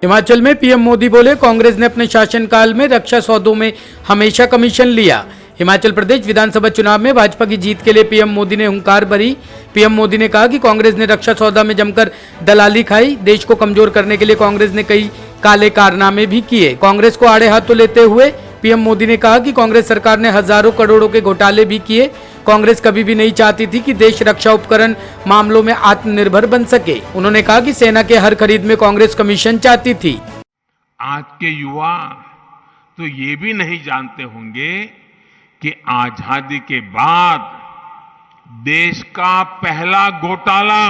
हिमाचल में पीएम मोदी बोले, कांग्रेस ने अपने शासनकाल में रक्षा सौदों में हमेशा कमीशन लिया। हिमाचल प्रदेश विधानसभा चुनाव में भाजपा की जीत के लिए पीएम मोदी ने हुंकार भरी। पीएम मोदी ने कहा कि कांग्रेस ने रक्षा सौदा में जमकर दलाली खाई। देश को कमजोर करने के लिए कांग्रेस ने कई काले कारनामे भी किए। कांग्रेस को आड़े हाथों लेते हुए पीएम मोदी ने कहा कि कांग्रेस सरकार ने हजारों करोड़ों के घोटाले भी किए। कांग्रेस कभी भी नहीं चाहती थी कि देश रक्षा उपकरण मामलों में आत्मनिर्भर बन सके। उन्होंने कहा कि सेना के हर खरीद में कांग्रेस कमीशन चाहती थी। आज के युवा तो ये भी नहीं जानते होंगे कि आजादी के बाद देश का पहला घोटाला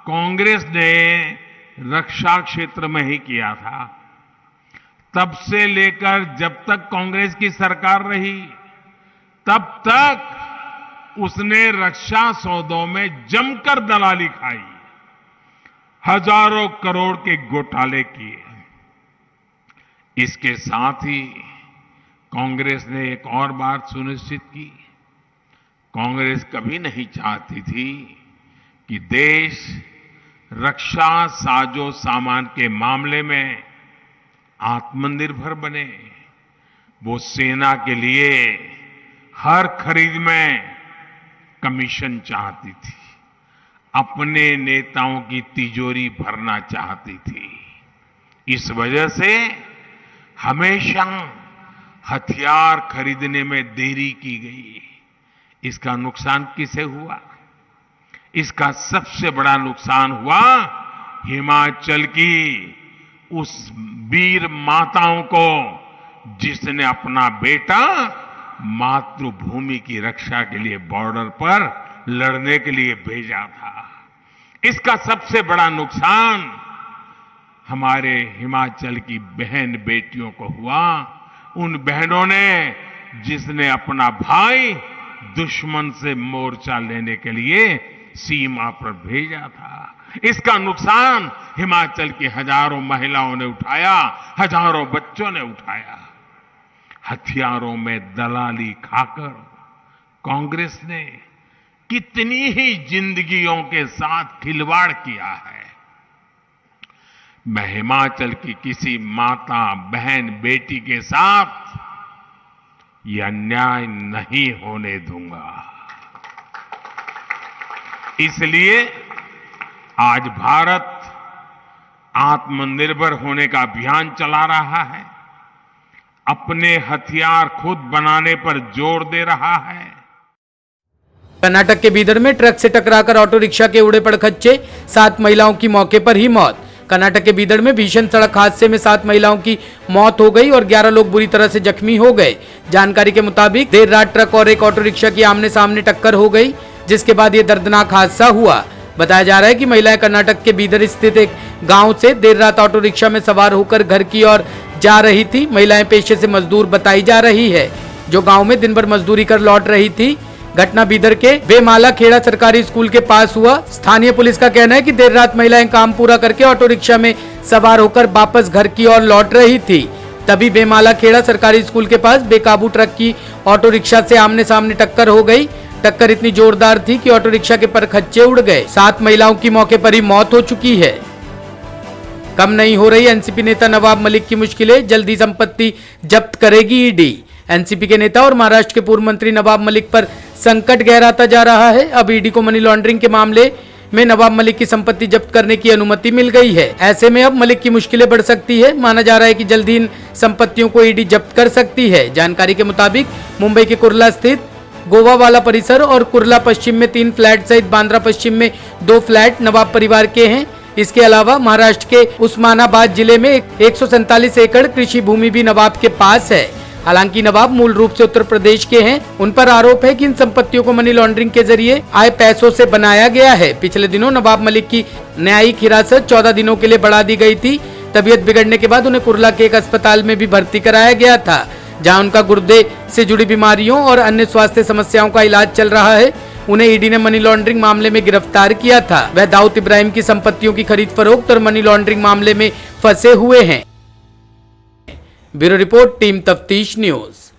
कांग्रेस ने रक्षा क्षेत्र में ही किया था। तब से लेकर जब तक कांग्रेस की सरकार रही, तब तक उसने रक्षा सौदों में जमकर दलाली खाई, हजारों करोड़ के घोटाले किए। इसके साथ ही कांग्रेस ने एक और बात सुनिश्चित की। कांग्रेस कभी नहीं चाहती थी कि देश रक्षा साजो सामान के मामले में आत्मनिर्भर बने। वो सेना के लिए हर खरीद में कमीशन चाहती थी, अपने नेताओं की तिजोरी भरना चाहती थी। इस वजह से हमेशा हथियार खरीदने में देरी की गई। इसका नुकसान किसे हुआ? इसका सबसे बड़ा नुकसान हुआ हिमाचल की उस वीर माताओं को, जिसने अपना बेटा मातृभूमि की रक्षा के लिए बॉर्डर पर लड़ने के लिए भेजा था। इसका सबसे बड़ा नुकसान हमारे हिमाचल की बहन बेटियों को हुआ। उन बहनों ने जिसने अपना भाई दुश्मन से मोर्चा लेने के लिए सीमा पर भेजा था। इसका नुकसान हिमाचल की हजारों महिलाओं ने उठाया, हजारों बच्चों ने उठाया। हथियारों में दलाली खाकर कांग्रेस ने कितनी ही जिंदगियों के साथ खिलवाड़ किया है। मैं हिमाचल की किसी माता, बहन, बेटी के साथ यह अन्याय नहीं होने दूंगा। इसलिए आज भारत आत्मनिर्भर होने का अभियान चला रहा है, अपने हथियार खुद बनाने पर जोर दे रहा है। कर्नाटक के बीदर में ट्रक से टकराकर ऑटो रिक्शा के उड़े पड़खच्चे, 7 महिलाओं की मौके पर ही मौत। कर्नाटक के बीदर में भीषण सड़क हादसे में 7 महिलाओं की मौत हो गई और 11 लोग बुरी तरह से जख्मी हो गए। जानकारी के मुताबिक देर रात ट्रक और एक ऑटो रिक्शा की आमने सामने टक्कर हो गई, जिसके बाद यह दर्दनाक हादसा हुआ। बताया जा रहा है कि महिलाएं कर्नाटक के बीदर स्थित एक गांव से देर रात ऑटो रिक्शा में सवार होकर घर की ओर जा रही थी। महिलाएं पेशे से मजदूर बताई जा रही है, जो गांव में दिन भर मजदूरी कर लौट रही थी। घटना बीदर के बेमाला खेड़ा सरकारी स्कूल के पास हुआ। स्थानीय पुलिस का कहना है कि देर रात महिलाएं काम पूरा करके ऑटो रिक्शा में सवार होकर वापस घर की ओर लौट रही थी। तभी बेमाला खेड़ा सरकारी स्कूल के पास बेकाबू ट्रक की ऑटो रिक्शा से आमने सामने टक्कर हो गई। टक्कर इतनी जोरदार थी कि ऑटो रिक्शा के परखच्चे उड़ गए। 7 महिलाओं की मौके पर ही मौत हो चुकी है। कम नहीं हो रही एनसीपी नेता नवाब मलिक की मुश्किलें, जल्दी संपत्ति जब्त करेगी ईडी। एनसीपी के नेता और महाराष्ट्र के पूर्व मंत्री नवाब मलिक पर संकट गहराता जा रहा है। अब ईडी को मनी लॉन्ड्रिंग के मामले में नवाब मलिक की संपत्ति जब्त करने की अनुमति मिल गई है। ऐसे में अब मलिक की मुश्किलें बढ़ सकती है। माना जा रहा है कि जल्द ही इन संपत्तियों को ईडी जब्त कर सकती है। जानकारी के मुताबिक मुंबई के कुर्ला स्थित गोवा वाला परिसर और कुर्ला पश्चिम में 3 फ्लैट सहित बांद्रा पश्चिम में 2 फ्लैट नवाब परिवार के हैं। इसके अलावा महाराष्ट्र के उस्मानाबाद जिले में 147 एकड़ कृषि भूमि भी नवाब के पास है। हालांकि नवाब मूल रूप से उत्तर प्रदेश के हैं। उन पर आरोप है कि इन संपत्तियों को मनी लॉन्ड्रिंग के जरिए आए पैसों से बनाया गया है। पिछले दिनों नवाब मलिक की न्यायिक हिरासत 14 दिनों के लिए बढ़ा दी गई थी। तबीयत बिगड़ने के बाद उन्हें कुर्ला के एक अस्पताल में भी भर्ती कराया गया था, जहां उनका गुर्दे से जुड़ी बीमारियों और अन्य स्वास्थ्य समस्याओं का इलाज चल रहा है। उन्हें ईडी ने मनी लॉन्ड्रिंग मामले में गिरफ्तार किया था। वह दाऊद इब्राहिम की संपत्तियों की खरीद फरोख्त और मनी लॉन्ड्रिंग मामले में फंसे हुए हैं। ब्यूरो रिपोर्ट, टीम तफ्तीश न्यूज।